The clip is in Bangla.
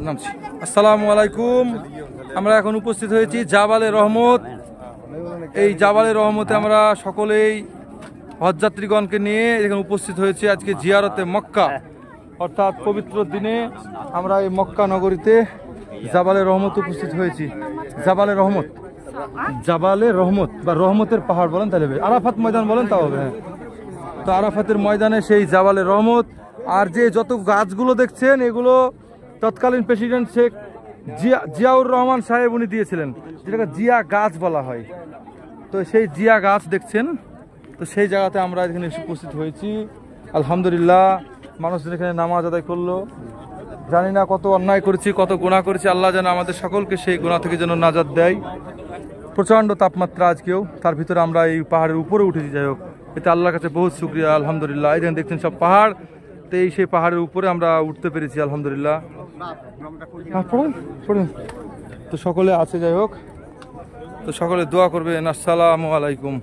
নামছি। আসসালামু আলাইকুম। আমরা এখন উপস্থিত হয়েছি জাবালে রহমত। এই জাবালে রহমতে আমরা সকলেই হজযাত্রীগণকে নিয়ে এখানে উপস্থিত হয়েছি আজকে জিয়ারতে মক্কা, অর্থাৎ পবিত্র দিনে আমরা এই মক্কা নগরীতে জাবালে রহমত উপস্থিত হয়েছি। জাবালে রহমত, জাবালে রহমত বা রহমতের পাহাড় বলেন তাহলে, আরাফাত ময়দান বলেন তাও হবে। হ্যাঁ, তো আরাফাতের ময়দানে সেই জাবালে রহমত। আর যে যত গাছগুলো দেখছেন এগুলো তৎকালীন প্রেসিডেন্ট শেখ জিয়াউর রহমান সাহেব উনি দিয়েছিলেন, যেটাকে জিয়া গাছ বলা হয়। তো সেই জিয়া গাছ দেখছেন, তো সেই জায়গাতে আমরা এখানে এসে উপস্থিত হয়েছি। আলহামদুলিল্লাহ, মানুষজন এখানে নামাজ আদায় করলো। জানি না কত অন্যায় করেছি, কত গুনাহ করেছি, আল্লাহ যেন আমাদের সকলকে সেই গুনাহ থেকে যেন নাজাত দেয়। প্রচণ্ড তাপমাত্রা আজকেও, তার ভিতরে আমরা এই পাহাড়ের উপরে উঠেছি। যাই হোক, এতে আল্লাহর কাছে বহুত শুকরিয়া, আলহামদুলিল্লাহ। এখানে দেখছেন সব পাহাড়, তো এই সেই পাহাড়ের উপরে আমরা উঠতে পেরেছি, আলহামদুলিল্লাহ। তো সকলে আছে, যাই হোক, তো সকলে দোয়া করবেন। আসসালামু আলাইকুম।